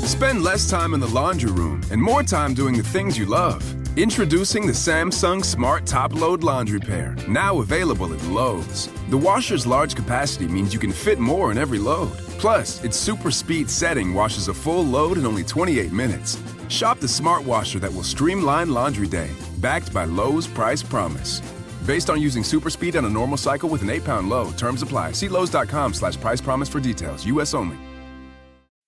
Spend less time in the laundry room and more time doing the things you love. Introducing the Samsung Smart Top Load Laundry Pair, now available at Lowe's. The washer's large capacity means you can fit more in every load. Plus, its super speed setting washes a full load in only 28 minutes. Shop the smart washer that will streamline laundry day, backed by Lowe's Price Promise. Based on using super speed on a normal cycle with an 8-pound load. Terms apply. See Lowe's.com/price promise for details. U.S. only.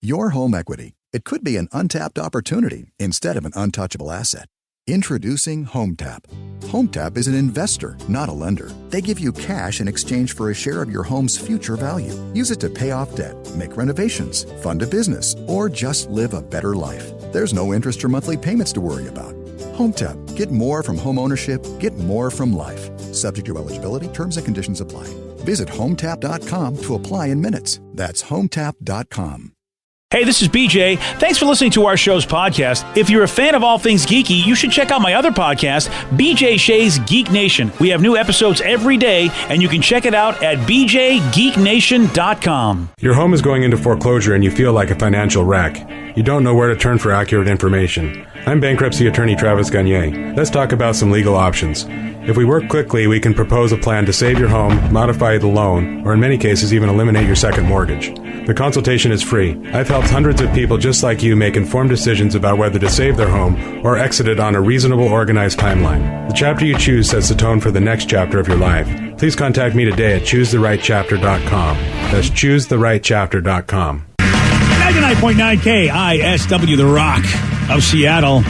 Your home equity. It could be an untapped opportunity instead of an untouchable asset. Introducing HomeTap. HomeTap is an investor, not a lender. They give you cash in exchange for a share of your home's future value. Use it to pay off debt, make renovations, fund a business, or just live a better life. There's no interest or monthly payments to worry about. HomeTap. Get more from home ownership. Get more from life. Subject to eligibility. Terms and conditions apply. Visit HomeTap.com to apply in minutes. That's HomeTap.com. Hey, this is BJ. Thanks for listening to our show's podcast. If you're a fan of all things geeky, you should check out my other podcast, BJ Shea's Geek Nation. We have new episodes every day, and you can check it out at bjgeeknation.com. Your home is going into foreclosure and you feel like a financial wreck. You don't know where to turn for accurate information. I'm bankruptcy attorney Travis Gagne. Let's talk about some legal options. If we work quickly, we can propose a plan to save your home, modify the loan, or in many cases even eliminate your second mortgage. The consultation is free. I've helped hundreds of people just like you make informed decisions about whether to save their home or exit it on a reasonable, organized timeline. The chapter you choose sets the tone for the next chapter of your life. Please contact me today at choosetherightchapter.com. That's choosetherightchapter.com. 99.9 KISW, The Rock of Seattle.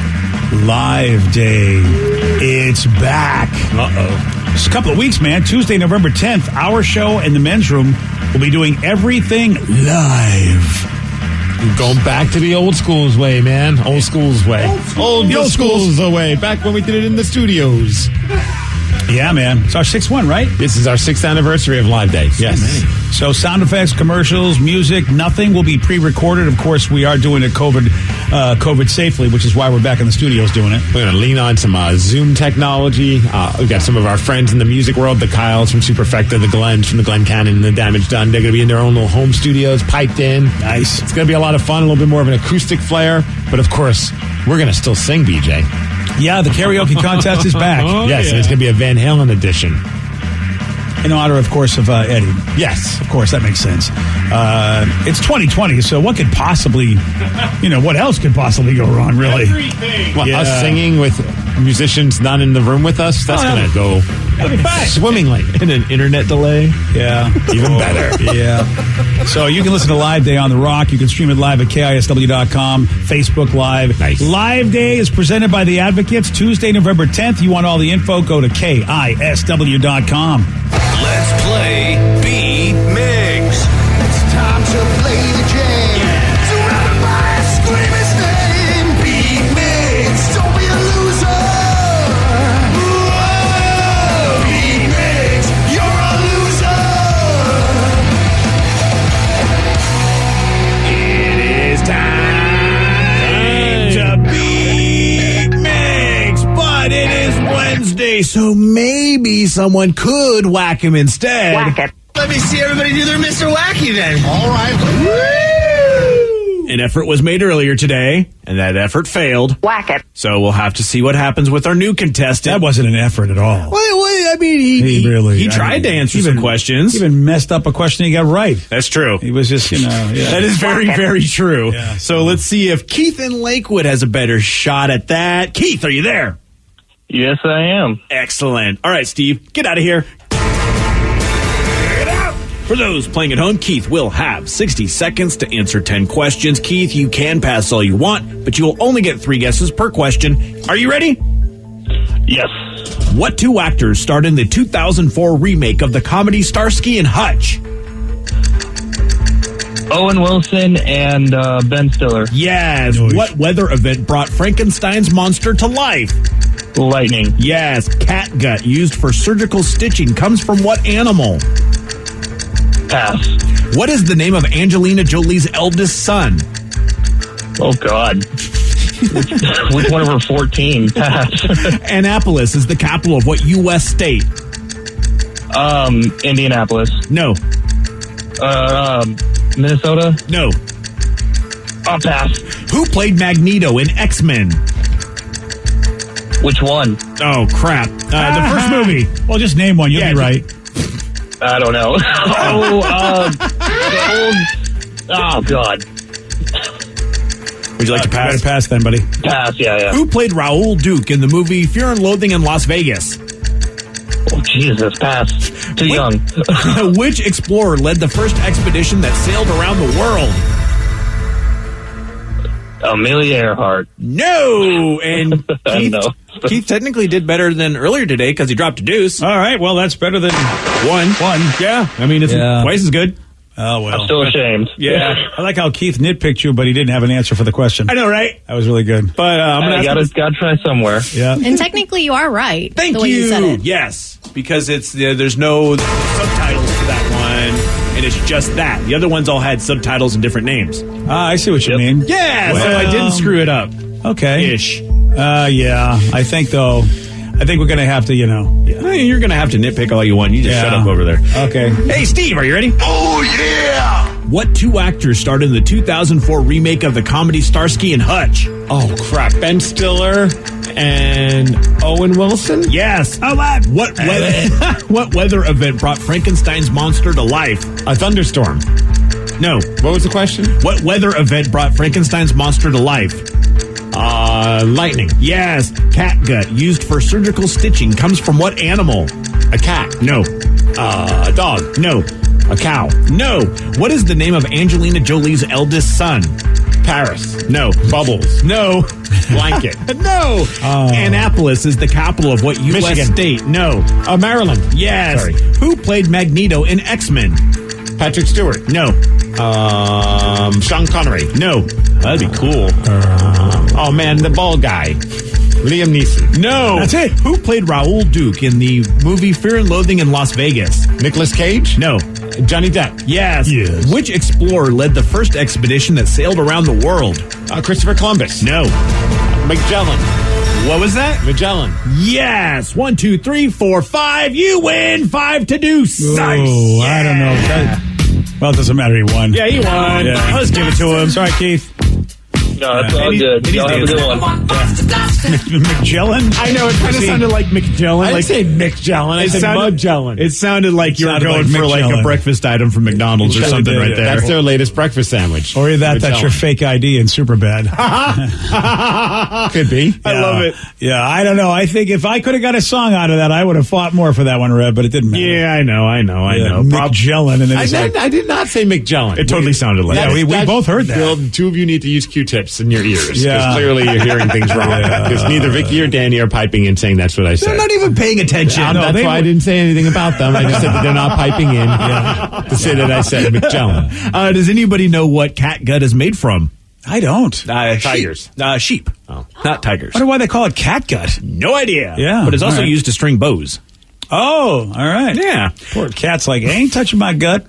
Live Day. It's back. It's a couple of weeks, man. Tuesday, November 10th, our show in the men's room will be doing everything live. Going back to the old school's way, man. Old school's way. Old school's way. Back when we did it in the studios. Yeah, man. It's our 6th one, right? This is our 6th anniversary of Live Day. Yes. So sound effects, commercials, music, nothing will be pre-recorded. Of course, we are doing it COVID safely, which is why we're back in the studios doing it. We're going to lean on some Zoom technology. We've got some of our friends in the music world, the Kyles from Superfecta, the Glens from the Glen Cannon and the Damage Done. They're going to be in their own little home studios, piped in. Nice. It's going to be a lot of fun, a little bit more of an acoustic flair. But, of course, we're going to still sing, BJ. Yeah, the karaoke contest is back. Yes, and it's going to be a Van Halen edition. In honor, of course, of Eddie. Yes. Of course, that makes sense. It's 2020, so what could possibly, what else could possibly go wrong, really? Everything. Well, us singing with musicians not in the room with us, that's going to go swimmingly. And an internet delay. Yeah. Even better. Yeah. So you can listen to Live Day on The Rock. You can stream it live at KISW.com, Facebook Live. Nice. Live Day is presented by The Advocates, Tuesday, November 10th. You want all the info, go to KISW.com. Let's play B-Migs. It's time to play the game. Surrounded by a screaming name. B-Migs, don't be a loser. Whoa, B-Migs, you're a loser. It is time to B-Migs, but it is Wednesday, so maybe someone could whack him instead. Whack it. Let me see everybody do their Mr. Wacky then. All right. Woo! An effort was made earlier today, and that effort failed. Whack it. So we'll have to see what happens with our new contestant. That wasn't an effort at all. Wait, I mean, he tried to answer some questions. He even messed up a question he got right. That's true. He was just, That is very, very true. Yeah. So let's see if Keith in Lakewood has a better shot at that. Keith, are you there? Yes, I am. Excellent. All right, Steve, get out of here. Get out! For those playing at home, Keith will have 60 seconds to answer 10 questions. Keith, you can pass all you want, but you will only get 3 guesses per question. Are you ready? Yes. What 2 actors starred in the 2004 remake of the comedy Starsky and Hutch? Owen Wilson and Ben Stiller. Yes. What weather event brought Frankenstein's monster to life? Lightning. Yes. Catgut used for surgical stitching comes from what animal? Pass. What is the name of Angelina Jolie's eldest son? Oh, God. Which one of her 14? Pass. Annapolis is the capital of what U.S. state? Indianapolis. No. Minnesota? No. I'll pass. Who played Magneto in X-Men? Which one? Oh, crap. The first movie. Well, just name one. You'll be right. I don't know. Oh, God. Would you like to pass? Better pass then, buddy. Pass, yeah. Who played Raoul Duke in the movie Fear and Loathing in Las Vegas? Oh, Jesus, pass. Too young. Which explorer led the first expedition that sailed around the world? Amelia Earhart. No! And I know. Keith technically did better than earlier today because he dropped a deuce. All right, well, that's better than One. Yeah. I mean, it's twice as good. Oh, well. I'm still ashamed. Yeah. I like how Keith nitpicked you, but he didn't have an answer for the question. I know, right? That was really good. But I'm going I gotta try somewhere. Yeah. And technically, you are right. Thank the way you said it. Yes, because it's there's no subtitles to that one, and it's just that. The other ones all had subtitles and different names. I see what you mean. Yeah, so I didn't screw it up. Okay. Ish. Yeah. I think we're going to have to, You're going to have to nitpick all you want. You just shut up over there. Okay. Hey, Steve, are you ready? Oh, yeah! What two actors starred in the 2004 remake of the comedy Starsky and Hutch? Oh, crap. Ben Stiller and Owen Wilson? Yes. What weather event brought Frankenstein's monster to life? A thunderstorm. No. What was the question? What weather event brought Frankenstein's monster to life? Lightning. Yes. Catgut used for surgical stitching comes from what animal? A cat. No. A dog. No. A cow. No. What is the name of Angelina Jolie's eldest son? Paris. No. Bubbles. No. Blanket. No. Annapolis is the capital of what U.S. Michigan. state? No. Maryland. Yes. Sorry. Who played Magneto in X-Men? Patrick Stewart. No. Sean Connery. No. That'd be cool. Oh, man, the bald guy. Liam Neeson. No. That's it. Who played Raoul Duke in the movie Fear and Loathing in Las Vegas? Nicolas Cage. No. Johnny Depp. Yes. Yes. Which explorer led the first expedition that sailed around the world? Christopher Columbus. No. Magellan. What was that? Magellan. Yes. 1, 2, 3, 4, 5. You win 5 to deuce. Oh, I don't know. Well, it doesn't matter. He won. Yeah, he won. Yeah. Let's give it to him. Sorry, Keith. No, it's all And good. he's Y'all have a good dancing. one. Magellan? I know, it kind of sounded like McGellan. I didn't say Magellan. I said Magellan. It sounded like you were Sounded going like for like a McGellan. breakfast item from McDonald's or Sure something did, right yeah. there. That's their latest breakfast sandwich. Or that's Magellan. your fake ID in Superbad. Could be. I love it. Yeah, I don't know. I think if I could have got a song out of that, I would have fought more for that one, Red, but it didn't matter. Yeah, I know. Yeah, Magellan. And then it's like, I did not say McGellan. It totally sounded like Yeah, we both heard that. Bill, the two of you need to use Q-tips in your ears. Because Yeah. clearly you're hearing things wrong. Because neither Vicky or Danny are piping in saying that's what I said. They're not even paying attention. That's why I didn't say anything about them. I just said that they're not piping in to say that I said Magellan. Does anybody know what catgut is made from? I don't. Tigers. Sheep. Oh. Not tigers. I wonder why they call it catgut. No idea. Yeah, But it's also all right. used to string bows. Oh, all right. Yeah. Poor cat's like, ain't touching my gut.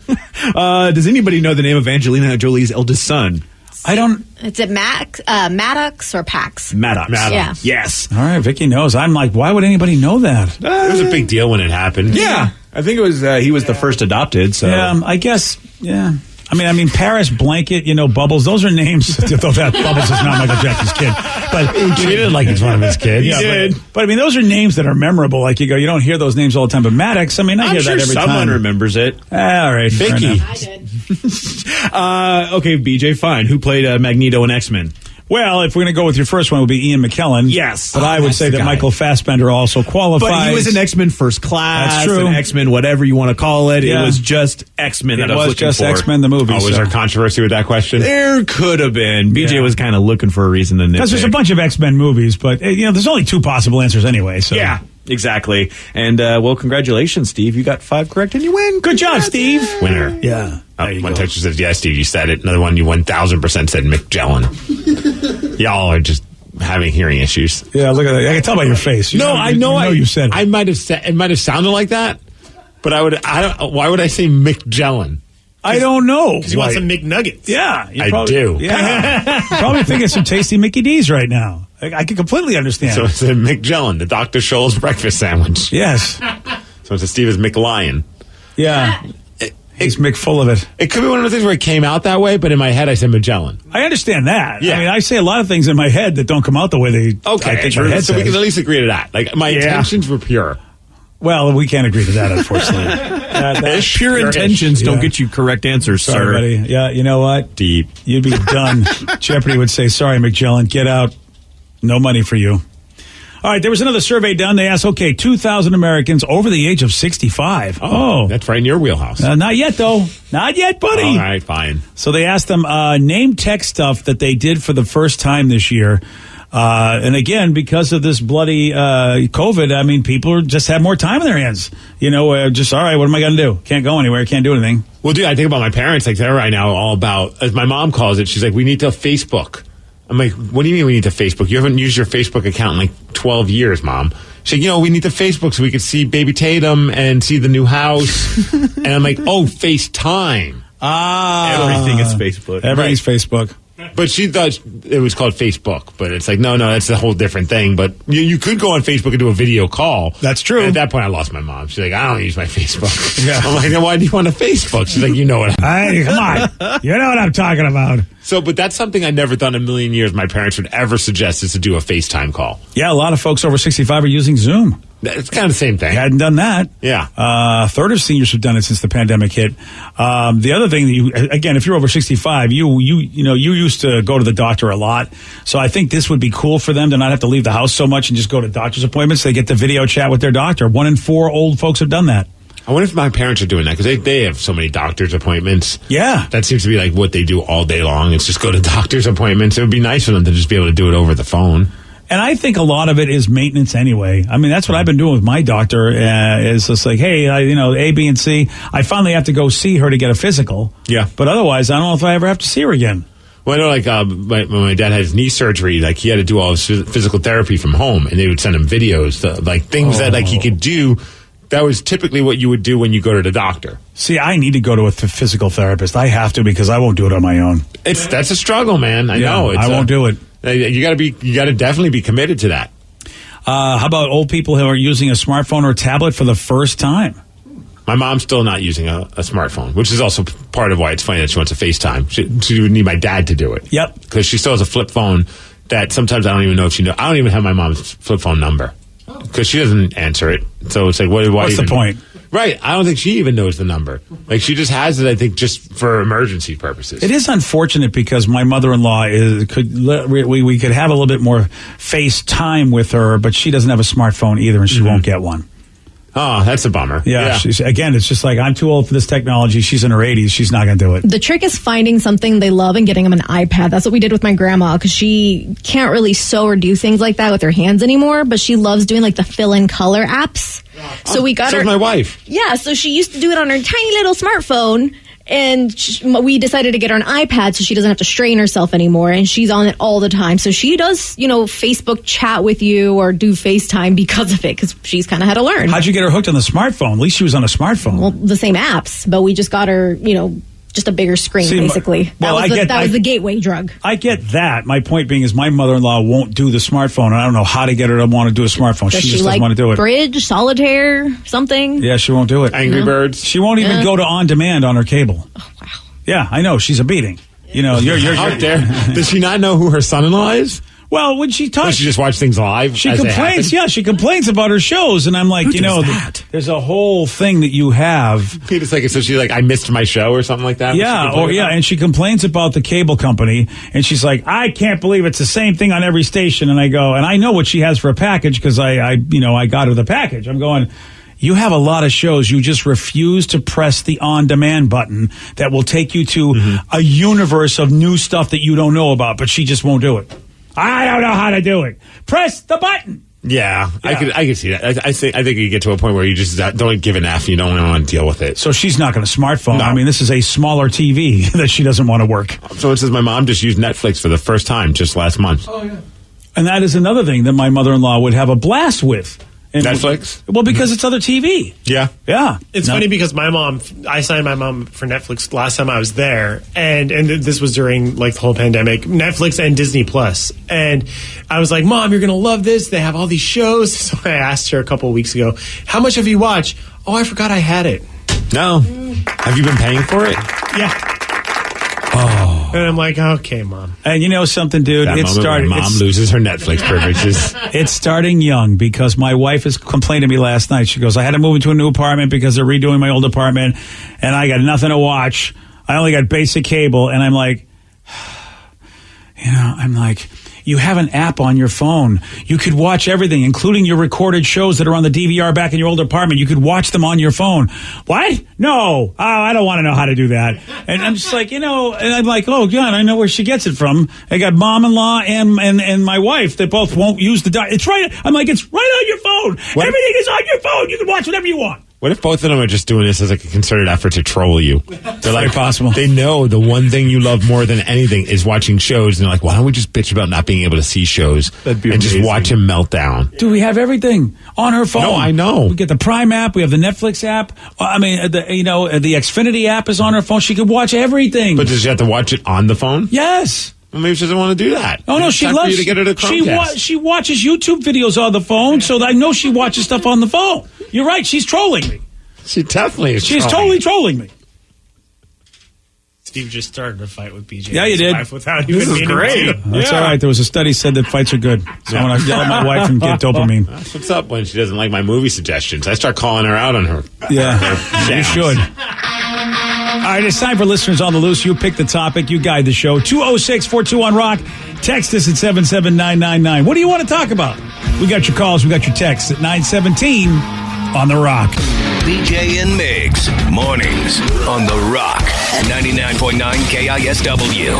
Does anybody know the name of Angelina Jolie's eldest son? I don't. Is it Maddox or Pax? Maddox. Yeah. Yes. All right, Vicky knows. I'm like, why would anybody know that? It was a big deal when it happened. Yeah. I think it was he was the first adopted. So Yeah, I guess. Yeah. I mean, Paris, Blanket, Bubbles. Those are names. Though that Bubbles is not Michael Jackson's kid, but He treated it like it's one of his kids. Yeah, did. But I mean, those are names that are memorable. Like you don't hear those names all the time. But Maddox, I I'm hear sure that every someone time. remembers it. All right, fair Vicky. enough. I did. Okay, BJ, fine. Who played Magneto in X-Men? Well, if we're going to go with your first one, it would be Ian McKellen. Yes. But I would that's say the that guy. Michael Fassbender also qualifies. But he was an X-Men First Class. That's true. An X-Men, whatever you want to call it. Yeah. It was just X-Men that It I was was looking just for. X-Men the movie. Oh, was there controversy with that question? There could have been. BJ Yeah. was kind of looking for a reason to nitpick. Because there's a bunch of X-Men movies, but there's only two possible answers anyway. So Yeah, exactly. And, well, congratulations, Steve. You got 5 correct and you win. good job, Steve. Winner. Yeah. One texter says, yes, Steve, you said it. Another one, you 1,000% said Magellan. Y'all are just having hearing issues. Yeah, look at that. I can tell by your face. I know you said it. I might have said it might have sounded like that, but why would I say Magellan? I don't know. You want some McNuggets. Yeah, you I probably, do. Yeah, you probably thinking some tasty Mickey D's right now. I can completely understand. So it's a Magellan, the Dr. Scholl's breakfast sandwich. Yes. So it's a Steve is McLion. Yeah. He's Mick full of it. It could be one of the things where it came out that way, but in my head I said Magellan. I understand that. Yeah. I mean, I say a lot of things in my head that don't come out the way they. Okay, I think my head so we says. can at least agree to that. Like my intentions were pure. Well, we can't agree to that, unfortunately. Pure intentions don't get you correct answers, Sorry, sir. buddy. Yeah, you know what? Deep. You'd be done. Jeopardy would say, sorry, Magellan, get out. No money for you. All right, there was another survey done. They asked, 2,000 Americans over the age of 65. Oh. That's right in your wheelhouse. Not yet, though. Not yet, buddy. All right, fine. So they asked them, name tech stuff that they did for the first time this year. And again, because of this bloody COVID, I mean, people just have more time in their hands. You know, just, all right, what am I going to do? Can't go anywhere. Can't do anything. Well, dude, I think about my parents. Like, they're right now all about, as my mom calls it, she's like, we need to Facebook. I'm like, what do you mean we need to Facebook? You haven't used your Facebook account in like 12 years, Mom. She's like, we need to Facebook so we could see Baby Tatum and see the new house. And I'm like, FaceTime. Everything is Facebook. Everything's Facebook. But she thought it was called Facebook, but it's like, no, that's a whole different thing. But you could go on Facebook and do a video call. That's true. And at that point, I lost my mom. She's like, I don't use my Facebook. Yeah. I'm like, then why do you want a Facebook? She's like, you know what? Hey, come on. You know what I'm talking about. So, but that's something I never thought in a million years my parents would ever suggest, is to do a FaceTime call. Yeah, a lot of folks over 65 are using Zoom. It's kind of the same thing. Hadn't done that. Yeah. A third of seniors have done it since the pandemic hit. The other thing that you, again, if you're over 65, you used to go to the doctor a lot. So I think this would be cool for them to not have to leave the house so much and just go to doctor's appointments. They get the video chat with their doctor. 1 in 4 old folks have done that. I wonder if my parents are doing that, because they have so many doctor's appointments. Yeah. That seems to be like what they do all day long. It's just go to doctor's appointments. It would be nice for them to just be able to do it over the phone. And I think a lot of it is maintenance anyway. I mean, that's what I've been doing with my doctor. Is just like, hey, A, B, and C. I finally have to go see her to get a physical. Yeah. But otherwise, I don't know if I ever have to see her again. Well, I know, like, when my dad had his knee surgery, like, he had to do all his physical therapy from home, and they would send him videos, like, things that, like, he could do. That was typically what you would do when you go to the doctor. See, I need to go to a physical therapist. I have to, because I won't do it on my own. That's a struggle, man. I know. I won't do it. You got to definitely be committed to that. How about old people who are using a smartphone or a tablet for the first time? My mom's still not using a smartphone, which is also part of why it's funny that she wants a FaceTime. She would need my dad to do it. Yep. Because she still has a flip phone that sometimes I don't even know if she knows. I don't even have my mom's flip phone number because she doesn't answer it. So it's like, what's the point? Right. I don't think she even knows the number. Like, she just has it, I think, just for emergency purposes. It is unfortunate because my mother-in-law we could have a little bit more FaceTime with her, but she doesn't have a smartphone either, and she won't get one. Oh, that's a bummer. Yeah. Again, it's just like, I'm too old for this technology. She's in her 80s. She's not going to do it. The trick is finding something they love and getting them an iPad. That's what we did with my grandma, because she can't really sew or do things like that with her hands anymore, but she loves doing like the fill-in color apps. So we got her. So my wife. Yeah, so she used to do it on her tiny little smartphone, and we decided to get her an iPad so she doesn't have to strain herself anymore, and she's on it all the time. So she does, Facebook chat with you or do FaceTime because of it, because she's kind of had to learn. How'd you get her hooked on the smartphone? At least she was on a smartphone. Well, the same apps, but we just got her, just a bigger screen, basically. Well, that was the gateway drug. I get that. My point being is my mother-in-law won't do the smartphone, and I don't know how to get her to want to do a smartphone. Does she just doesn't want to do it. Bridge, solitaire, something? Yeah, she won't do it. Angry Birds. She won't even go to on demand on her cable. Oh, wow. Yeah, I know. She's a beating. You're out there. Does she not know who her son-in-law is? Well, when she talks, does she just watch things live? She complains. Yeah, she complains about her shows, and I'm like, there's a whole thing that you have. Peter's like, so she's like, I missed my show or something like that. Yeah, and she complains about the cable company, and she's like, I can't believe it's the same thing on every station. And I go, and I know what she has for a package because I got her the package. I'm going, you have a lot of shows. You just refuse to press the on-demand button that will take you to a universe of new stuff that you don't know about, but she just won't do it. I don't know how to do it. Press the button. Yeah. I could see that. I think you get to a point where you just don't give an F. You don't want to deal with it. So she's not going to smartphone. No. I mean, this is a smaller TV that she doesn't want to work. So it says my mom just used Netflix for the first time just last month. Oh, yeah. And that is another thing that my mother-in-law would have a blast with. Netflix? Well, because it's other TV. Yeah. Yeah. It's funny because I signed my mom for Netflix last time I was there, and this was during like the whole pandemic, Netflix and Disney Plus. And I was like, Mom, you're going to love this. They have all these shows. So I asked her a couple of weeks ago, how much have you watched? Oh, I forgot I had it. No. Have you been paying for it? Yeah. Oh. And I'm like, okay, Mom. And you know something, dude? That It's moment starting. when Mom loses her Netflix privileges. It's starting young because my wife has complained to me last night. She goes, I had to move into a new apartment because they're redoing my old apartment, and I got nothing to watch. I only got basic cable, and I'm like, you have an app on your phone. You could watch everything, including your recorded shows that are on the DVR back in your old apartment. You could watch them on your phone. What? No. Oh, I don't want to know how to do that. And I'm just like, and I'm like, oh, God, I know where she gets it from. I got mom-in-law and my wife that both won't use the... It's right... I'm like, it's right on your phone. What? Everything is on your phone. You can watch whatever you want. What if both of them are just doing this as like a concerted effort to troll you? They're like, possible. They know the one thing you love more than anything is watching shows, and they're like, why don't we just bitch about not being able to see shows That'd be and just amazing. watch him melt down? Dude, we have everything on her phone. No, I know. We get the Prime app. We have the Netflix app. The Xfinity app is on her phone. She could watch everything. But does she have to watch it on the phone? Yes. Well, maybe she doesn't want to do that. Oh no, It's she time for loves. you to get her to Chromecast. She watches YouTube videos on the phone, so I know she watches stuff on the phone. You're right. She's trolling me. She definitely is. She's totally trolling me. Steve just started a fight with BJ. Yeah, you did. Without This even is meaning great. to. That's all right. There was a study said that fights are good. So when I yell at my wife and get dopamine. That's what's up when she doesn't like my movie suggestions. I start calling her out on her. Yeah, you Shams. should. All right, it's time for listeners on the loose. You pick the topic. You guide the show. 206-421-ROCK. Text us at 77999. What do you want to talk about? We got your calls. We got your texts at 917 on The Rock. BJ and Migs, mornings on The Rock, 99.9 KISW.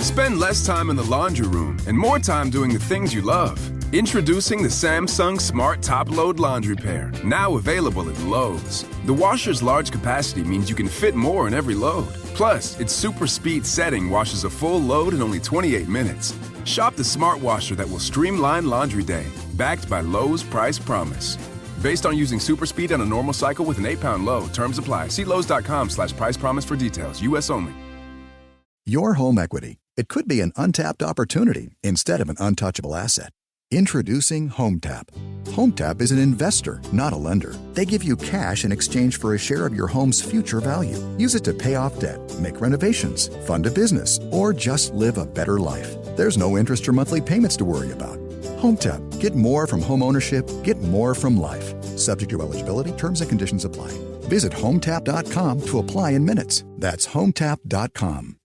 Spend less time in the laundry room and more time doing the things you love. Introducing the Samsung Smart Top Load Laundry Pair, now available at Lowe's. The washer's large capacity means you can fit more in every load. Plus, its super speed setting washes a full load in only 28 minutes. Shop the smart washer that will streamline laundry day, backed by Lowe's Price Promise. Based on using super speed on a normal cycle with an 8-pound load, terms apply. See Lowe's.com/price promise for details. U.S. only. Your home equity. It could be an untapped opportunity instead of an untouchable asset. Introducing HomeTap. HomeTap is an investor, not a lender. They give you cash in exchange for a share of your home's future value. Use it to pay off debt, make renovations, fund a business, or just live a better life. There's no interest or monthly payments to worry about. HomeTap. Get more from home ownership. Get more from life. Subject to eligibility, terms and conditions apply. Visit HomeTap.com to apply in minutes. That's HomeTap.com.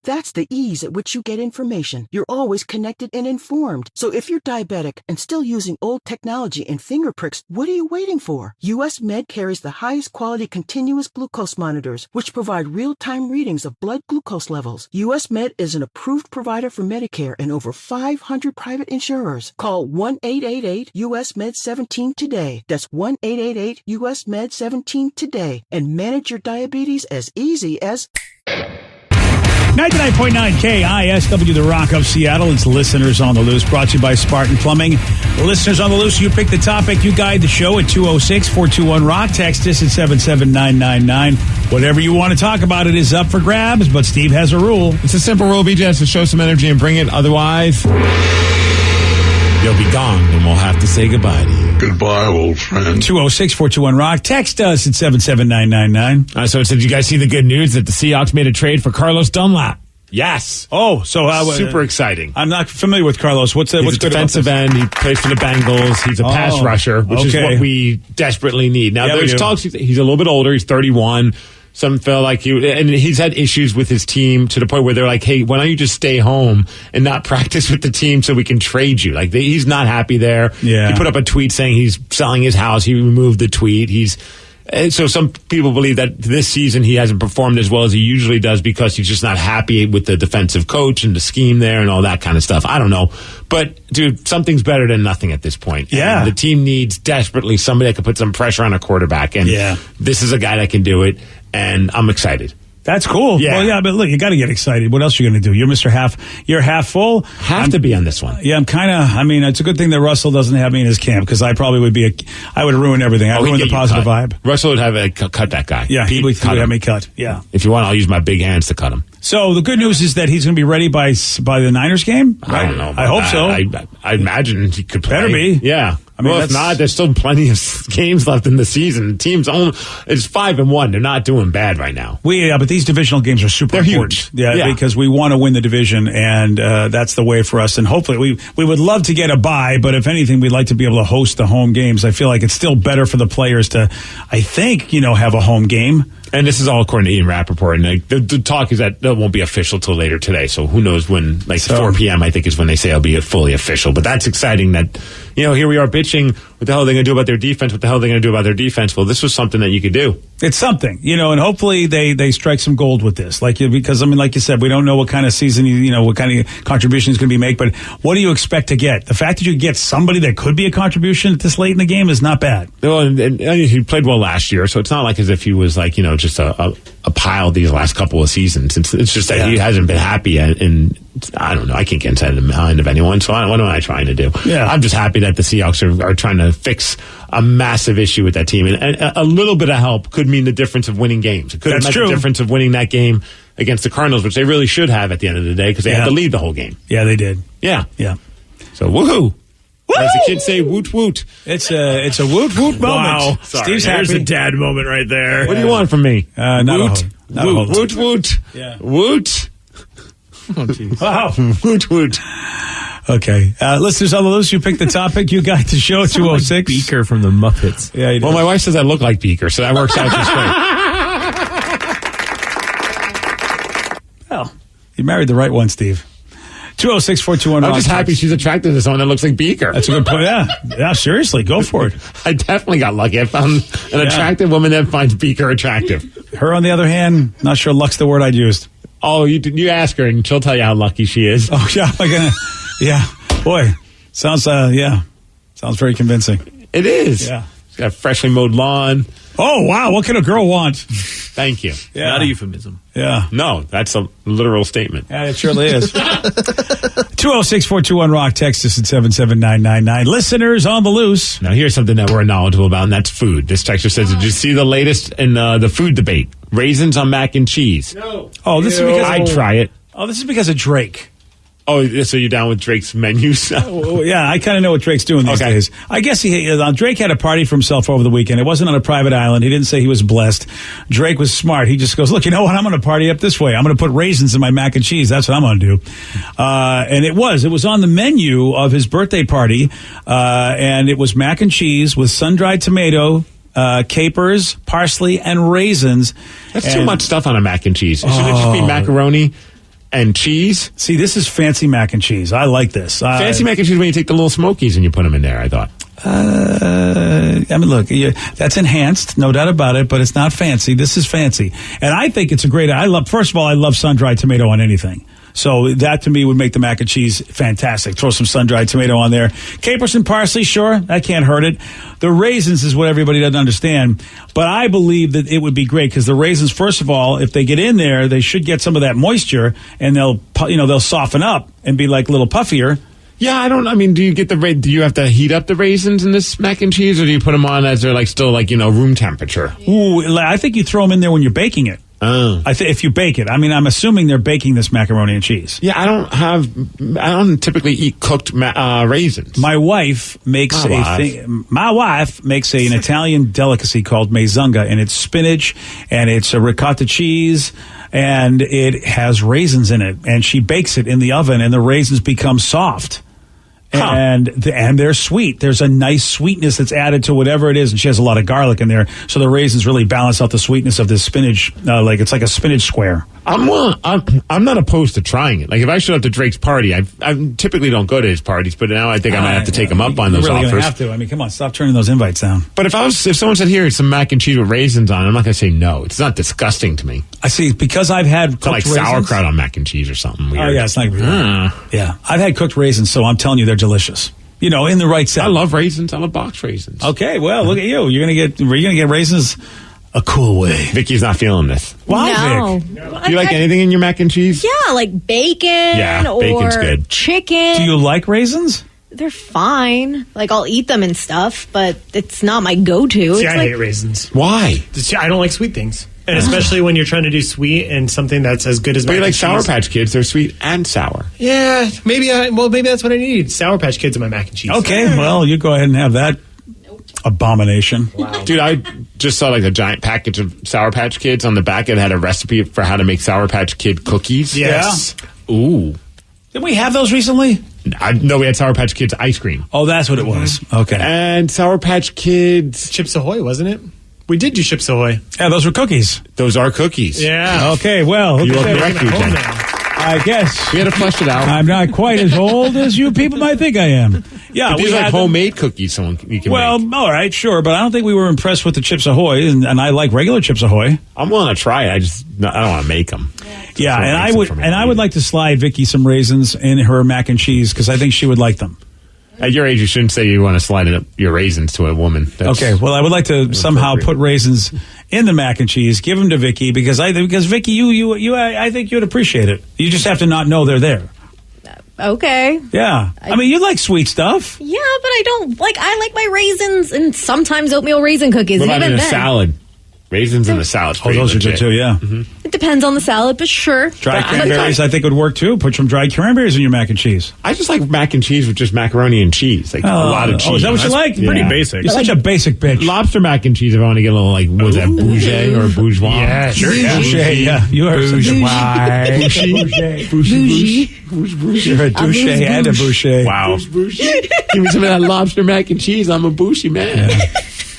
That's the ease at which you get information. You're always connected and informed. So if you're diabetic and still using old technology and finger pricks, what are you waiting for? US Med carries the highest quality continuous glucose monitors, which provide real-time readings of blood glucose levels. US Med is an approved provider for Medicare and over 500 private insurers. Call 1-888-US-MED-17 today. That's 1-888-US-MED-17 today. And manage your diabetes as easy as... 99.9 KISW, The Rock of Seattle. It's Listeners on the Loose, brought to you by Spartan Plumbing. Listeners on the Loose, you pick the topic, you guide the show at 206-421-ROCK. Text us at 77999. Whatever you want to talk about, it is up for grabs, but Steve has a rule. It's a simple rule, BJ, has to show some energy and bring it. Otherwise, you'll be gone, and we'll have to say goodbye to you. Goodbye, old friend. 206-421-ROCK. Text us at 77999. So did you guys see the good news that the Seahawks made a trade for Carlos Dunlap? Yes. Oh, so super exciting. I'm not familiar with Carlos. What's He's good a defensive end. He plays for the Bengals. He's a pass rusher, which is what we desperately need. Now, there's talks. He's a little bit older. He's 31. Some felt like and he's had issues with his team to the point where they're like, hey, why don't you just stay home and not practice with the team so we can trade you? Like, he's not happy there. Yeah. He put up a tweet saying he's selling his house. He removed the tweet. So some people believe that this season he hasn't performed as well as he usually does because he's just not happy with the defensive coach and the scheme there and all that kind of stuff. I don't know. But, dude, something's better than nothing at this point. Yeah. And the team needs desperately somebody that can put some pressure on a quarterback. And this is a guy that can do it. And I'm excited. That's cool. Yeah. Well, yeah, but look, you got to get excited. What else are you going to do? You're Mr. You're half full. Have to be on this one. Yeah, I'm kind of, it's a good thing that Russell doesn't have me in his camp because I probably would I would have ruined everything. I'd ruin the positive vibe. Russell would have cut that guy. Yeah, he would have me cut. Yeah. If you want, I'll use my big hands to cut him. So the good news is that he's going to be ready by the Niners game? I don't know. I hope so. I imagine he could play. Better be. Yeah. I mean, well, if not, there's still plenty of games left in the season. The team's it's 5-1. They're not doing bad right now. But these divisional games are super important. Huge. Yeah, because we want to win the division, and that's the way for us. And hopefully, we would love to get a bye, but if anything, we'd like to be able to host the home games. I feel like it's still better for the players to, I think, have a home game. And this is all according to Ian Rappaport. And the talk is that won't be official till later today. So who knows when, 4 p.m., I think, is when they say it'll be fully official. But that's exciting that, here we are bitching. What the hell are they going to do about their defense? What the hell are they going to do about their defense? Well, this was something that you could do. It's something, and hopefully they strike some gold with this. Because, like you said, we don't know what kind of season, what kind of contribution is going to be made. But what do you expect to get? The fact that you get somebody that could be a contribution at this late in the game is not bad. Well, and he played well last year, so it's not like as if he was just a pile these last couple of seasons. It's just that he hasn't been happy, and I don't know. I can't get inside the mind of anyone, so what am I trying to do? Yeah. I'm just happy that the Seahawks are trying to fix a massive issue with that team, and a little bit of help could mean the difference of winning games. It could have meant the difference of winning that game against the Cardinals, which they really should have at the end of the day because they had to lead the whole game. Yeah, they did. Yeah. So woohoo! As the kids say, woot woot. It's a woot woot moment. Wow. Steve's There's happy. a dad moment right there. What do you want from me? Woot woot woot. Yeah. Woot. Oh, geez. Wow. Woot woot. Okay. Listeners on the loose, you pick the topic. You got the show 206. Beaker from the Muppets. Yeah, you do. Well, my wife says I look like Beaker, so that works out just great. Well, you married the right one, Steve. 206-421. I'm just happy she's attracted to someone that looks like Beaker. That's a good point. Yeah, seriously, go for it. I definitely got lucky. I found an attractive woman that finds Beaker attractive. Her, on the other hand, not sure luck's the word I'd used. Oh, you ask her, and she'll tell you how lucky she is. Oh, yeah. Yeah. Boy, sounds very convincing. It is. Yeah. She's got a freshly mowed lawn. Oh, wow. What can a girl want? Thank you. Yeah. Not a euphemism. Yeah. No, that's a literal statement. Yeah, it surely is. 206-421-ROCK. Text us at 77999. Listeners on the loose. Now, here's something that we're knowledgeable about, and that's food. This texter says, did you see the latest in the food debate? Raisins on mac and cheese. No. Oh, this is because I'd try it. Oh, this is because of Drake. Oh, so you're down with Drake's menus? Yeah, I kind of know what Drake's doing these days. I guess Drake had a party for himself over the weekend. It wasn't on a private island. He didn't say he was blessed. Drake was smart. He just goes, look, you know what? I'm going to party up this way. I'm going to put raisins in my mac and cheese. That's what I'm going to do. And it was on the menu of his birthday party. And it was mac and cheese with sun-dried tomato, capers, parsley, and raisins. That's too much stuff on a mac and cheese. Should it just be macaroni and cheese? See, this is fancy mac and cheese. I like this. Fancy mac and cheese when you take the little smokies and you put them in there, I thought. Look, that's enhanced, no doubt about it, but it's not fancy. This is fancy. And I think it's first of all, I love sun-dried tomato on anything. So that to me would make the mac and cheese fantastic. Throw some sun-dried tomato on there. Capers and parsley, sure, that can't hurt it. The raisins is what everybody doesn't understand. But I believe that it would be great because the raisins, first of all, if they get in there, they should get some of that moisture and they'll soften up and be like a little puffier. Yeah, do you you have to heat up the raisins in this mac and cheese, or do you put them on as they're still room temperature? Ooh, I think you throw them in there when you're baking it. Oh. If you bake it. I'm assuming they're baking this macaroni and cheese. Yeah, I don't typically eat cooked raisins. My wife makes an Italian delicacy called mezzunga, and it's spinach and it's a ricotta cheese and it has raisins in it, and she bakes it in the oven and the raisins become soft. And they're sweet. There's a nice sweetness that's added to whatever it is, and she has a lot of garlic in there, so the raisins really balance out the sweetness of this spinach. It's like a spinach square. I'm not opposed to trying it. If I showed up to Drake's party, I typically don't go to his parties, but now I think I might have to take him up on those really offers. Have to. Come on, stop turning those invites down. But if someone said, "Here, some mac and cheese with raisins on," I'm not going to say no. It's not disgusting to me. I see, because I've had cooked raisins. Sauerkraut on mac and cheese or something weird. Oh yeah, it's not weird. Yeah, I've had cooked raisins, so I'm telling you, they're delicious. In the right set. I love raisins. I love box raisins. Okay, well, look at you. You're gonna get raisins a cool way. Vicky's not feeling this. Why, No. Vic? Do you like anything in your mac and cheese? Yeah, like bacon bacon's or good. chicken. Do you like raisins? They're fine. I'll eat them and stuff, but it's not my go-to. See, It's I hate raisins. Why? I don't like sweet things. And especially when you're trying to do sweet and something that's as good as But mac you like and Sour cheese. Patch Kids. They're sweet and sour. Yeah, maybe that's what I need. Sour Patch Kids in my mac and cheese. Okay, well, you go ahead and have that abomination. Dude, I just saw like a giant package of Sour Patch Kids. On the back, it had a recipe for how to make Sour Patch Kid cookies. Yes. Ooh. Did we have those recently? No, we had Sour Patch Kids ice cream. Oh, that's what it was. Okay. And Sour Patch Kids. Chips Ahoy, wasn't it? We did do Chips Ahoy. Yeah, those were cookies. Those are cookies. Yeah. Okay, well, You are okay. correct, Home BJ. now. I guess. We had to flush it out. I'm not quite as old as you people might think I am. Yeah, But these we are like had them. homemade cookies you can Well, make. all right, sure, but I don't think we were impressed with the Chips Ahoy, and I like regular Chips Ahoy. I'm willing to try it. I don't want to make them. Yeah, Someone and makes I them would, for me. and I would like to slide Vicky some raisins in her mac and cheese because I think she would like them. At your age, you shouldn't say you want to slide your raisins to a woman. That's Okay, well, I would like to somehow put raisins in the mac and cheese, give them to Vicky because Vicky, I think you'd appreciate it. You just have to not know they're there. Okay. Yeah, I mean, you like sweet stuff. Yeah, but I like my raisins and sometimes oatmeal raisin cookies. What and about even in a then, salad? Raisins in the salad. Oh, those are good too. Yeah, it depends on the salad, but sure. dried But cranberries I think would work too. Put some dried cranberries in your mac and cheese. I just like mac and cheese with just macaroni and cheese, like a lot of cheese. Oh, is that what you like? Yeah. Pretty basic. You're such a basic bitch. Lobster mac and cheese. If I want to get a little like, was that bougie or bourgeois? Yeah, sure. Yeah. Boucher, yeah, you are Bourgeois. You're a douche and a boucher. Wow. Give me some of that lobster mac and cheese. I'm a bougie man.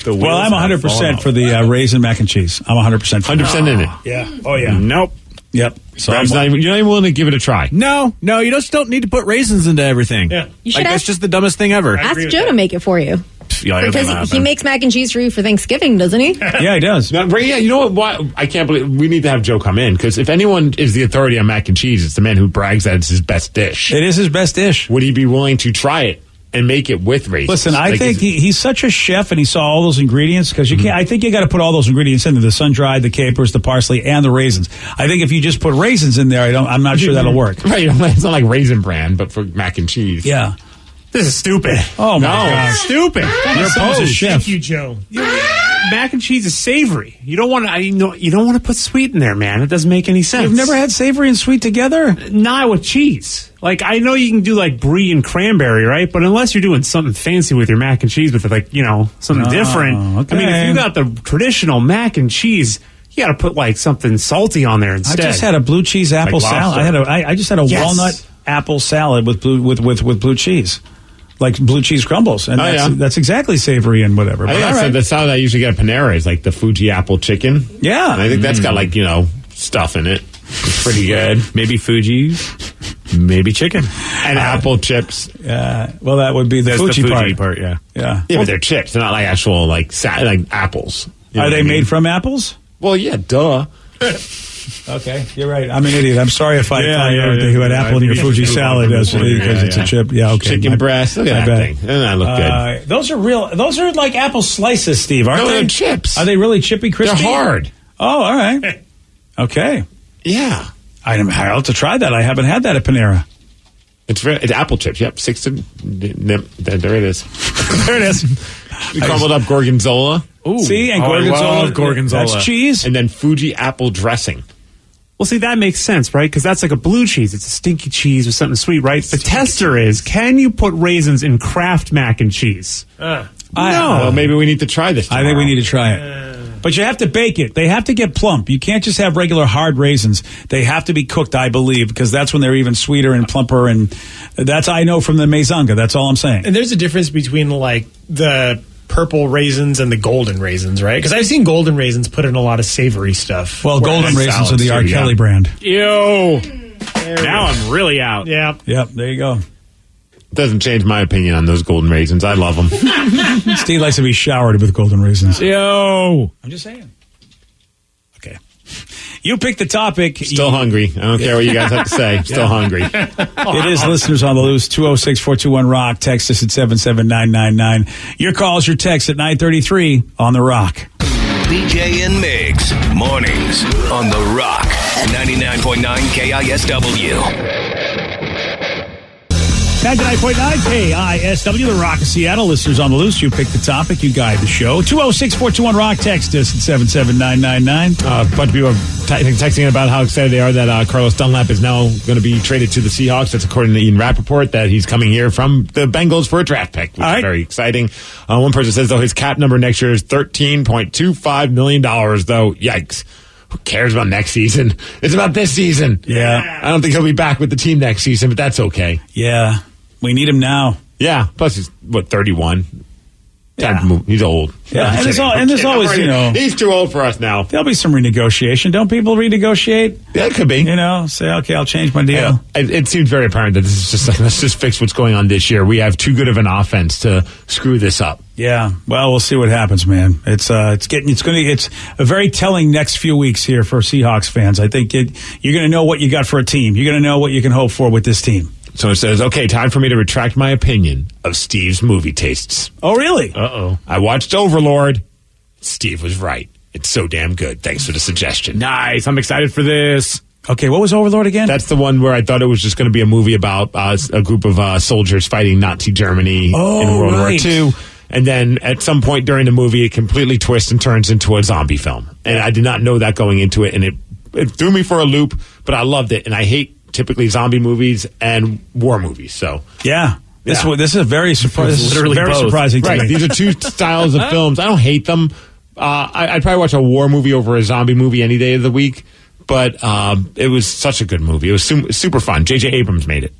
Well, I'm 100% for the raisin mac and cheese. I'm 100% for 100% in it. Yeah. Oh, yeah. Nope. Yep. So Brad's you're not even willing to give it a try. No, you just don't need to put raisins into everything. Yeah. You should Like, that's ask- just the dumbest thing ever. Ask agree with Joe that. to make it for you. Yeah, Because he makes mac and cheese for you for Thanksgiving, doesn't he? yeah, he does. Now, Ray, yeah, you know what? Why, I can't believe we need to have Joe come in because if anyone is the authority on mac and cheese, it's the man who brags that it's his best dish. It is his best dish. Would he be willing to try it and make it with raisins? Listen, I Like, think he's such a chef, and he saw all those ingredients because you can't. I think you got to put all those ingredients in there: the sun dried, the capers, the parsley, and the raisins. I think if you just put raisins in there, I'm not sure that'll work. Right, it's not like Raisin Bran, but for mac and cheese. Yeah. This is stupid. Oh my No. gosh. Stupid. Your son's a chef. Thank you, Joe. Mac and cheese is savory. You don't want to. You don't want to put sweet in there, man. It doesn't make any sense. You've never had savory and sweet together? Not with cheese. Like, I know you can do like brie and cranberry, right? But unless you're doing something fancy with your mac and cheese, with like something different. okay. I mean, if you got the traditional mac and cheese, you got to put like something salty on there instead. I just had a blue cheese apple Like salad. lobster. I just had a Yes. walnut apple salad with blue cheese. Like blue cheese crumbles. And that's exactly savory and whatever. I But think all that's right. the salad I usually get at Panera is like the Fuji apple chicken. Yeah. And I think that's got like, stuff in it. It's pretty good. Maybe Fuji, maybe chicken. And apple chips. Well, that would be the That's Fuji, the Fuji part, yeah. Yeah. Yeah, but they're chips. They're not like actual like apples. You know Are what they I mean? made from apples? Well, yeah, duh. Okay, you're right. I'm an idiot. I'm sorry if I Yeah, thought yeah, you had yeah. apple in your I think Fuji it's salad just because it's a chip. Yeah, okay. Chicken breast. Look my at that bad. thing. Doesn't that look good? Those are real. Those are like apple slices, Steve, aren't No, they? they're chips. Are they really chippy, crispy? They're hard. Oh, all right. Okay. Yeah. I'll have to try that. I haven't had that at Panera. It's apple chips. Yep. There it is. There it is. Crumbled up gorgonzola. Ooh. See, and I gorgonzola. love gorgonzola. That's cheese. And then Fuji apple dressing. Well, see, that makes sense, right? Because that's like a blue cheese. It's a stinky cheese with something sweet, right? The tester is, can you put raisins in Kraft mac and cheese? No. Well, maybe we need to try this I tomorrow. think we need to try it. But you have to bake it. They have to get plump. You can't just have regular hard raisins. They have to be cooked, I believe, because that's when they're even sweeter and plumper. And that's I know from the Maizanga. That's all I'm saying. And there's a difference between like the purple raisins and the golden raisins, right? Because I've seen golden raisins put in a lot of savory stuff. Well, golden And raisins are salads, the R. too, Kelly yeah. brand. Ew. Now I'm really out. Yeah. Yep, there you go. Doesn't change my opinion on those golden raisins. I love them. Steve likes to be showered with golden raisins. Yo. I'm just saying. Okay. You pick the topic. Still hungry. I don't care what you guys have to say. Still hungry. It is listeners on the loose. 206-421-ROCK. Text us at 77999. Your calls, your text at 933 on the Rock. BJ and Migs, mornings on The Rock, 99.9 KISW. 99.9 KISW, the Rock of Seattle. Listeners on the loose, you pick the topic, you guide the show. 206-421-ROCK, text us at 77999. A bunch of people are texting about how excited they are that Carlos Dunlap is now going to be traded to the Seahawks. That's according to Ian Rappaport, that he's coming here from the Bengals for a draft pick, which is very exciting. One person says, though, his cap number next year is $13.25 million, though. Yikes. Who cares about next season? It's about this season. Yeah. I don't think he'll be back with the team next season, but that's okay. Yeah. We need him now. Yeah. Plus, he's, 31? Time to move. He's old. Yeah. And there's always, he's too old for us now. There'll be some renegotiation. Don't people renegotiate? Yeah, it could be. Say, okay, I'll change my deal. Yeah. It seems very apparent that this is just like, let's just fix what's going on this year. We have too good of an offense to screw this up. Yeah. Well, we'll see what happens, man. It's a very telling next few weeks here for Seahawks fans. I think you're going to know what you got for a team. You're going to know what you can hope for with this team. So it says, okay, time for me to retract my opinion of Steve's movie tastes. Oh, really? Uh-oh. I watched Overlord. Steve was right. It's so damn good. Thanks for the suggestion. Nice. I'm excited for this. Okay, what was Overlord again? That's the one where I thought it was just going to be a movie about a group of soldiers fighting Nazi Germany in World War II. And then at some point during the movie, it completely twists and turns into a zombie film. And I did not know that going into it. And it threw me for a loop, but I loved it. And I hate typically zombie movies and war movies. So this is a very surprising. Right, these are two styles of films. I don't hate them. I'd probably watch a war movie over a zombie movie any day of the week. But it was such a good movie. It was super fun. J.J. Abrams made it.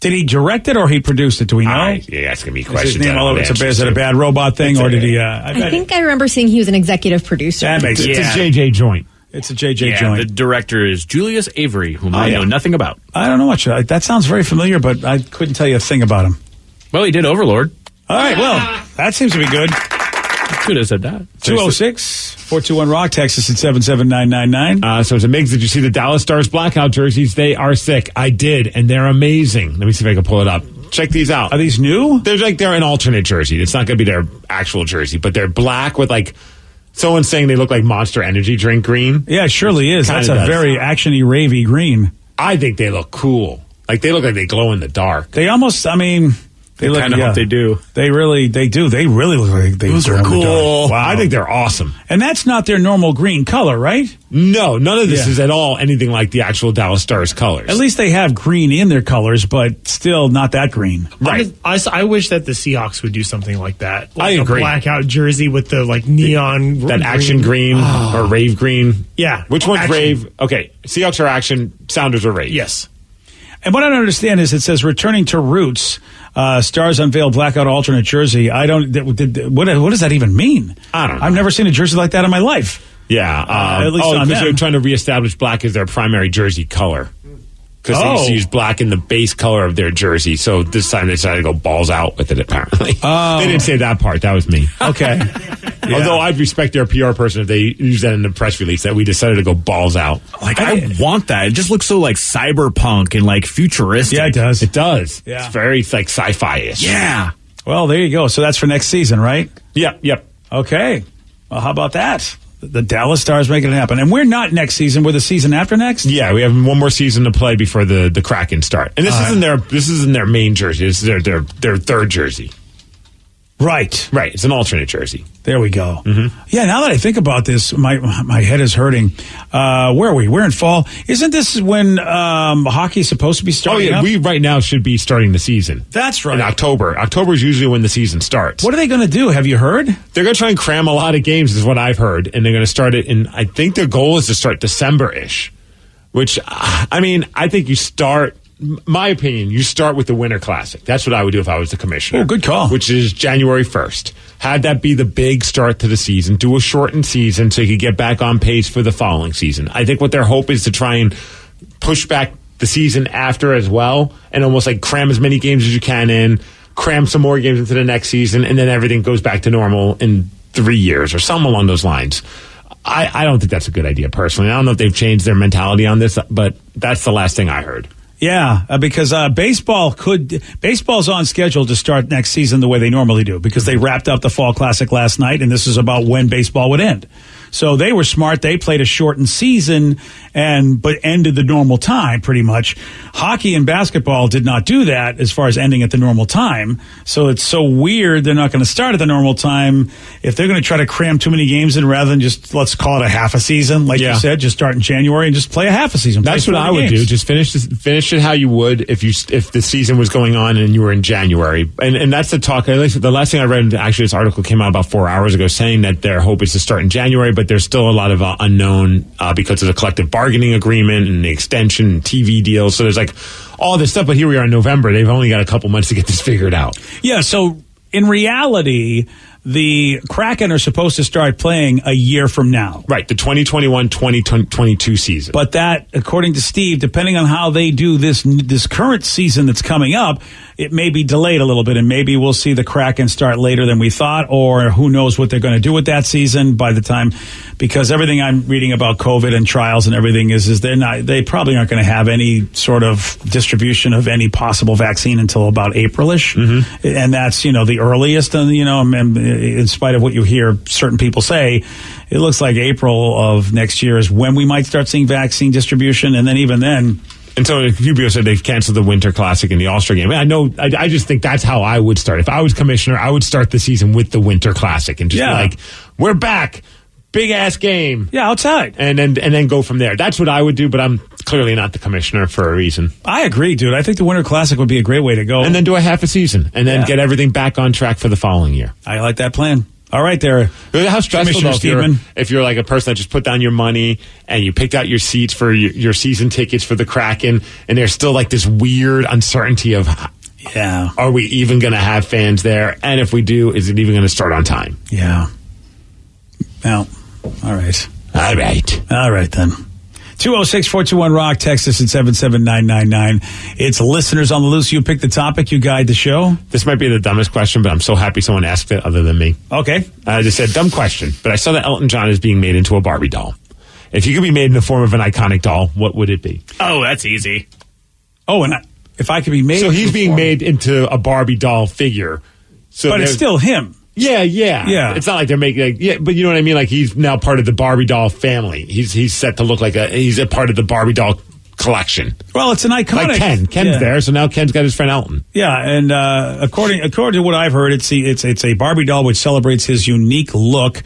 Did he direct it or he produced it? Do we know? You're asking me questions. Is his name all over? Is it a bad robot thing, or did he? I think I remember seeing he was an executive producer. That makes sense. It's a J.J. joint. It's a J.J. joint. The director is Julius Avery, whom I know nothing about. I don't know much. That sounds very familiar, but I couldn't tell you a thing about him. Well, he did Overlord. All right, well, that seems to be good. Could have said that. 206-421-ROCK, Texas at 77999. So it's a Migs. Did you see the Dallas Stars blackout jerseys? They are sick. I did, and they're amazing. Let me see if I can pull it up. Check these out. Are these new? They're an alternate jersey. It's not going to be their actual jersey, but they're black with someone's saying they look like Monster Energy drink green. Yeah, it surely is. That's a very actiony, ravey green. I think they look cool. They look like they glow in the dark. They almost, they look kind of what they do. They do. They really look like they Those are cool. Wow. I think they're awesome. And that's not their normal green color, right? No, none of this is at all anything like the actual Dallas Stars colors. At least they have green in their colors, but still not that green. Right. I wish that the Seahawks would do something like that. I agree. A blackout jersey with the neon that action green or rave green. Yeah. Which one's action. rave? Okay, Seahawks are action, Sounders are rave. Yes. And what I don't understand is it says returning to roots. Stars unveil blackout alternate jersey. I don't. What does that even mean? I don't know. I've never seen a jersey like that in my life. Yeah. At least on because them. they're trying to reestablish black as their primary jersey color. Because they used to use black in the base color of their jersey. So this time they decided to go balls out with it, apparently. Oh. They didn't say that part. That was me. Okay. Yeah. Although I'd respect their PR person if they use that in the press release, that we decided to go balls out. I want that. It just looks so cyberpunk and futuristic. Yeah, it does. It does. Yeah. It's very sci-fi-ish. Yeah. Well, there you go. So that's for next season, right? Yep. Okay. Well, how about that? The Dallas Stars making it happen. And we're not next season. We're the season after next? Yeah, we have one more season to play before the Kraken start. And this isn't their main jersey. This is their third jersey. Right. It's an alternate jersey. There we go. Mm-hmm. Yeah, now that I think about this, my head is hurting. Where are we? We're in fall. Isn't this when hockey is supposed to be starting up? We right now should be starting the season. That's right. In October. October is usually when the season starts. What are they going to do? Have you heard? They're going to try and cram a lot of games is what I've heard. And they're going to start it in, I think their goal is to start December-ish. Which, I think you start... My opinion, you start with the Winter Classic. That's what I would do if I was the commissioner. Oh, good call. Which is January 1st. Had that be the big start to the season. Do a shortened season so you could get back on pace for the following season. I think what their hope is to try and push back the season after as well and almost cram as many games as you can in, cram some more games into the next season, and then everything goes back to normal in 3 years or something along those lines. I don't think that's a good idea, personally. I don't know if they've changed their mentality on this, but that's the last thing I heard. Yeah, because baseball's on schedule to start next season the way they normally do because they wrapped up the Fall Classic last night, and this is about when baseball would end. So they were smart. They played a shortened season but ended the normal time pretty much. Hockey and basketball did not do that as far as ending at the normal time. So it's so weird they're not going to start at the normal time. If they're going to try to cram too many games in rather than just, let's call it a half a season, like you said, just start in January and just play a half a season. That's what I would do. Just finish it how you would if the season was going on and you were in January. And that's the talk. The last thing I read, actually, this article came out about 4 hours ago saying that their hope is to start in January, but there's still a lot of unknown because of the collective bargaining agreement and the extension and TV deals. So there's like all this stuff. But here we are in November. They've only got a couple months to get this figured out. Yeah. So in reality, the Kraken are supposed to start playing a year from now. Right, the 2021-2022 season. But that, according to Steve, depending on how they do this current season that's coming up, it may be delayed a little bit, and maybe we'll see the Kraken start later than we thought, or who knows what they're going to do with that season by the time, because everything I'm reading about COVID and trials and everything is they probably aren't going to have any sort of distribution of any possible vaccine until about April-ish. Mm-hmm. And that's, the earliest, and, in spite of what you hear certain people say, it looks like April of next year is when we might start seeing vaccine distribution, and then even then. And so Rubio said they've canceled the Winter Classic and the All-Star Game. I just think that's how I would start. If I was commissioner, I would start the season with the Winter Classic and just be like, we're back. Big ass game. Yeah, outside. And then go from there. That's what I would do, but I'm clearly not the commissioner for a reason. I agree, dude. I think the Winter Classic would be a great way to go. And then do a half a season and then get everything back on track for the following year. I like that plan. All right, there. How stressful though if you're like a person that just put down your money and you picked out your seats for your season tickets for the Kraken, and there's still like this weird uncertainty of, are we even going to have fans there? And if we do, is it even going to start on time? Yeah. Well, all right. All right. All right, then. 206-421-ROCK, text us at 77999. It's listeners on the loose. You pick the topic, you guide the show. This might be the dumbest question, but I'm so happy someone asked it other than me. Okay. I just said, dumb question, but I saw that Elton John is being made into a Barbie doll. If you could be made in the form of an iconic doll, what would it be? Oh, that's easy. Oh, and if I could be made... So he's being made into a Barbie doll figure. So but it's still him. Yeah. It's not like they're making but you know what I mean? Like he's now part of the Barbie doll family. He's set to look like he's a part of the Barbie doll collection. Well, it's an iconic. Like Ken's there, so now Ken's got his friend Elton. Yeah, and according to what I've heard, it's a Barbie doll which celebrates his unique look.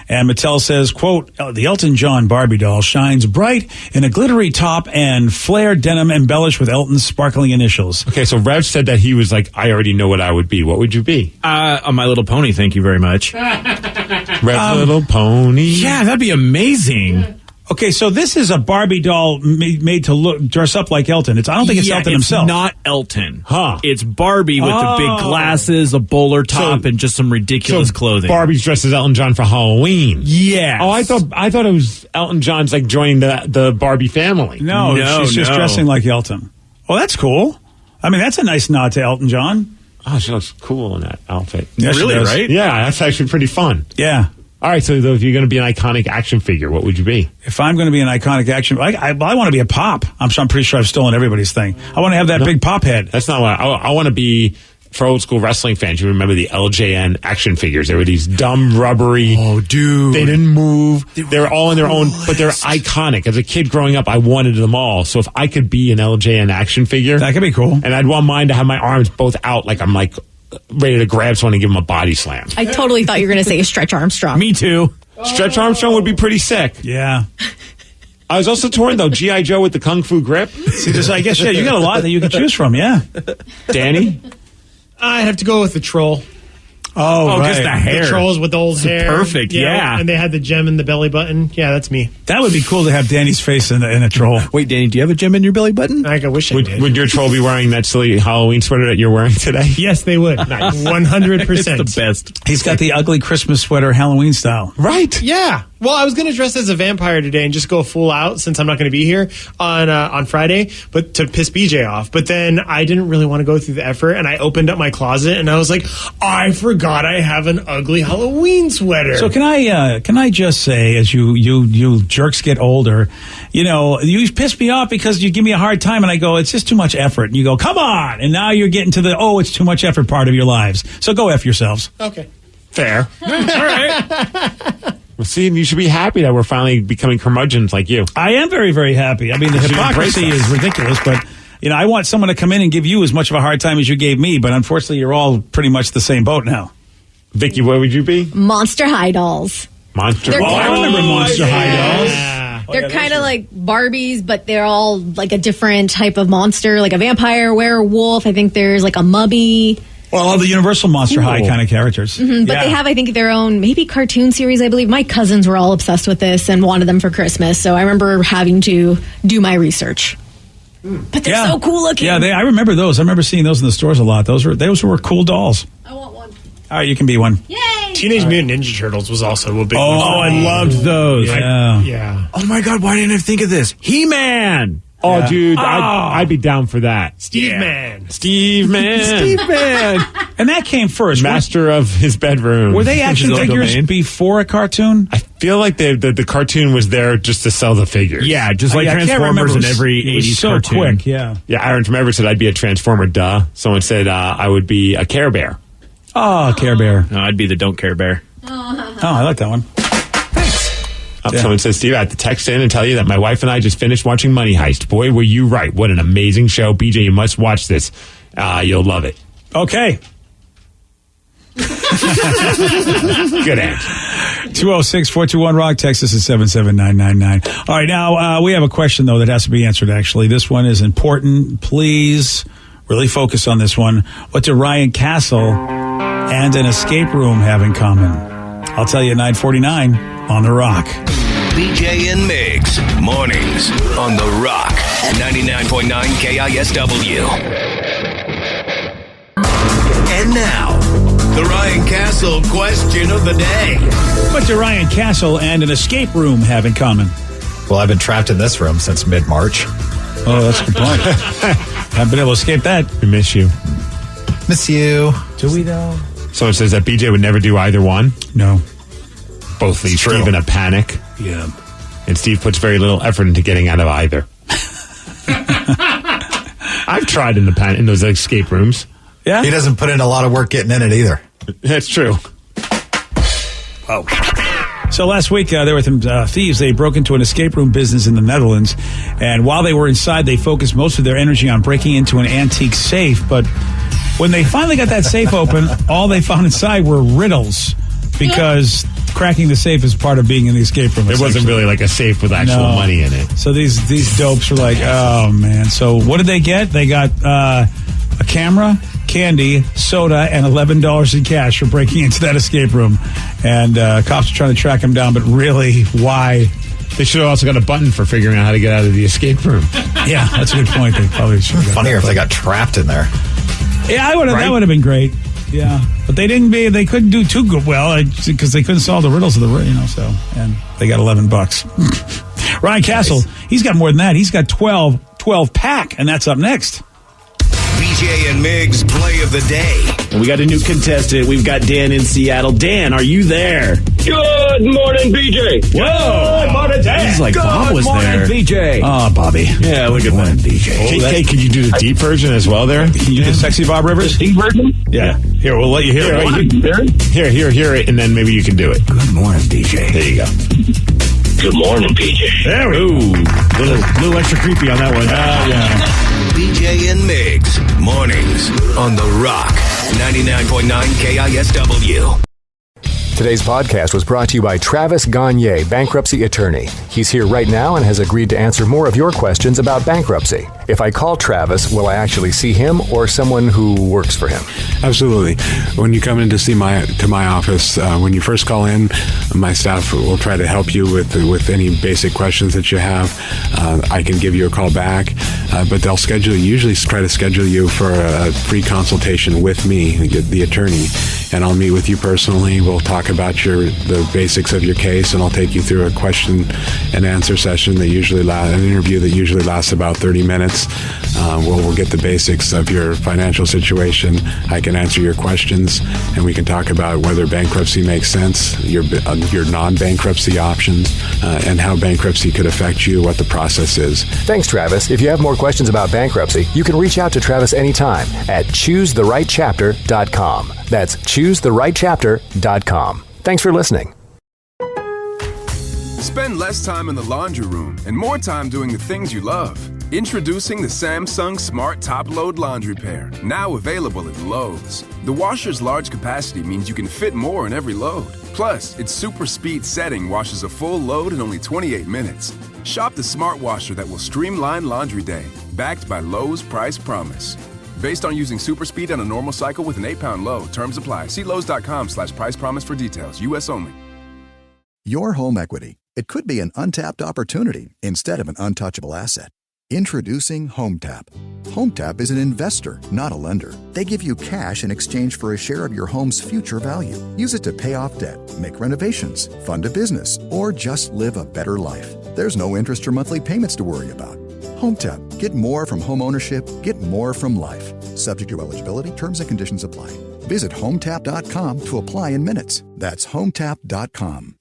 And Mattel says, quote, the Elton John Barbie doll shines bright in a glittery top and flared denim embellished with Elton's sparkling initials. Okay, so Rev said that he was like, I already know what I would be. What would you be? A My Little Pony, thank you very much. Rev's Little Pony. Yeah, that'd be amazing. Okay, so this is a Barbie doll made to dress up like Elton. I don't think it's Elton himself. It's not Elton. Huh. It's Barbie with the big glasses, a bowler top, and just some ridiculous clothing. Barbie's dressed as Elton John for Halloween. Yeah. Oh, I thought it was Elton John's like joining the Barbie family. No, she's just dressing like Elton. Oh, that's cool. I mean, that's a nice nod to Elton John. Oh, she looks cool in that outfit. Yeah, really, right? Yeah, that's actually pretty fun. Yeah. All right, so if you're going to be an iconic action figure, what would you be? If I'm going to be an iconic action, I want to be a pop. I'm pretty sure I've stolen everybody's thing. I want to have that big pop head. That's not what I want to be. For old school wrestling fans, you remember the LJN action figures. They were these dumb, rubbery. Oh, dude. They didn't move. They were all in their own, but they're iconic. As a kid growing up, I wanted them all. So if I could be an LJN action figure. That could be cool. And I'd want mine to have my arms both out like I'm like ready to grab someone and give them a body slam. I totally thought you were going to say Stretch Armstrong. Me too. Stretch Armstrong would be pretty sick. Yeah. I was also torn, though. G.I. Joe with the Kung Fu grip. See, I guess, you got a lot that you can choose from, yeah. Danny? I'd have to go with the troll. Oh, right. Just the hair. The trolls with the old hair. Perfect, yeah. And they had the gem in the belly button. Yeah, that's me. That would be cool to have Danny's face in a troll. Wait, Danny, do you have a gem in your belly button? I wish I did. Would your troll be wearing that silly Halloween sweater that you're wearing today? Yes, they would. 100%. It's the best. He's got the ugly Christmas sweater Halloween style. Right. Yeah. Well, I was going to dress as a vampire today and just go full out since I'm not going to be here on Friday, but to piss BJ off. But then I didn't really want to go through the effort, and I opened up my closet and I was like, I forgot I have an ugly Halloween sweater. So can I just say, as you jerks get older, you piss me off because you give me a hard time, and I go, it's just too much effort. And you go, come on, and now you're getting to the it's too much effort part of your lives. So go F yourselves. Okay. Fair. All right. Well, see, you should be happy that we're finally becoming curmudgeons like you. I am very, very happy. I mean, the hypocrisy is ridiculous, but I want someone to come in and give you as much of a hard time as you gave me, but unfortunately, you're all pretty much the same boat now. Vicky, what would you be? Monster High dolls. Monster. I remember Monster High dolls. They're kind of like Barbies, but they're all like a different type of monster, like a vampire, werewolf. I think there's like a mummy. Well, all the Universal Monster High kind of characters. But they have, I think, their own maybe cartoon series, I believe. My cousins were all obsessed with this and wanted them for Christmas, so I remember having to do my research. But they're so cool looking. Yeah, I remember those. I remember seeing those in the stores a lot. Those were cool dolls. I want one. All right, you can be one. Yay! Teenage Mutant Ninja Turtles was also a big one. Oh, I loved those. Yeah. Oh my God, why didn't I think of this? He-Man. Oh, dude, I'd be down for that. Steve Man. Steve Man. And that came first. Master of his bedroom. Were they action figures before a cartoon? I feel like the cartoon was there just to sell the figures. Yeah, just like Transformers in every 80s so cartoon. Quick, yeah. Yeah, Aaron from Everett said I'd be a Transformer, duh. Someone said I would be a Care Bear. Oh, Care Bear. No, I'd be the Don't Care Bear. Oh, I like that one. Someone says, Steve, I have to text in and tell you that my wife and I just finished watching Money Heist. Boy, were you right. What an amazing show. BJ, you must watch this. You'll love it. Okay. Good answer. 206-421-ROCK. Texas is 77999. All right, now we have a question, though, that has to be answered, actually. This one is important. Please really focus on this one. What do Ryan Castle and an escape room have in common? I'll tell you at 9:49 on The Rock. BJ and Migs, mornings on The Rock, 99.9 KISW. And now, the Ryan Castle question of the day. What do Ryan Castle and an escape room have in common? Well, I've been trapped in this room since mid-March. Oh, that's a good point. Haven't been able to escape that. We miss you. Miss you. Do we, though? Someone says that BJ would never do either one. No. Both leave Steve in a panic. Yeah. And Steve puts very little effort into getting out of either. I've tried in those escape rooms. Yeah? He doesn't put in a lot of work getting in it either. That's true. Wow. So last week, there were some thieves. They broke into an escape room business in the Netherlands. And while they were inside, they focused most of their energy on breaking into an antique safe. But when they finally got that safe open, all they found inside were riddles. Because cracking the safe is part of being in the escape room. It wasn't really like a safe with actual money in it. So these dopes were like, oh, man. So what did they get? They got a camera, candy, soda, and $11 in cash for breaking into that escape room. And cops are trying to track them down, but really, why? They should have also got a button for figuring out how to get out of the escape room. Yeah, that's a good point. They probably should have got Funnier if they got trapped in there. Yeah, that would have been great. Yeah, but they couldn't do too good well because they couldn't solve the riddles of the so and they got $11. Ryan Castle, he's got more than that. He's got 12 pack, and that's up next. BJ and Migs play of the day. And we got a new contestant. We've got Dan in Seattle. Dan, are you there? Good morning, BJ. Whoa! Good morning, Dan. This is like Bob was there. BJ. Oh, Bobby. Yeah, look at that. BJ. Hey, could you do the deep version as well there? Can you do sexy Bob Rivers? Deep version? Yeah. Here, we'll let you hear it. Hear it, and then maybe you can do it. Good morning, BJ. There you go. Good morning, BJ. There we go. Little extra creepy on that one. Yeah. BJ and Migs, mornings on The Rock, 99.9 KISW. Today's podcast was brought to you by Travis Gagne, bankruptcy attorney. He's here right now and has agreed to answer more of your questions about bankruptcy. If I call Travis, will I actually see him or someone who works for him? Absolutely. When you come in to see my office, when you first call in, my staff will try to help you with any basic questions that you have. I can give you a call back, but they'll usually try to schedule you for a free consultation with me, the attorney, and I'll meet with you personally. We'll talk about the basics of your case, and I'll take you through a question and answer session an interview that usually lasts about 30 minutes. We'll get the basics of your financial situation. I can answer your questions, and we can talk about whether bankruptcy makes sense, your non-bankruptcy options, and how bankruptcy could affect you, what the process is. Thanks, Travis. If you have more questions about bankruptcy, you can reach out to Travis anytime at choosetherightchapter.com. That's choosetherightchapter.com. Thanks for listening. Spend less time in the laundry room and more time doing the things you love. Introducing the Samsung Smart Top Load Laundry Pair, now available at Lowe's. The washer's large capacity means you can fit more in every load. Plus, its super speed setting washes a full load in only 28 minutes. Shop the smart washer that will streamline laundry day, backed by Lowe's Price Promise. Based on using super speed on a normal cycle with an 8-pound load. Terms apply. See Lowe's.com/price promise for details. U.S. only. Your home equity. It could be an untapped opportunity instead of an untouchable asset. Introducing HomeTap. HomeTap is an investor, not a lender. They give you cash in exchange for a share of your home's future value. Use it to pay off debt, make renovations, fund a business, or just live a better life. There's no interest or monthly payments to worry about. HomeTap. Get more from home ownership. Get more from life. Subject to eligibility. Terms and conditions apply. Visit HomeTap.com to apply in minutes. That's HomeTap.com.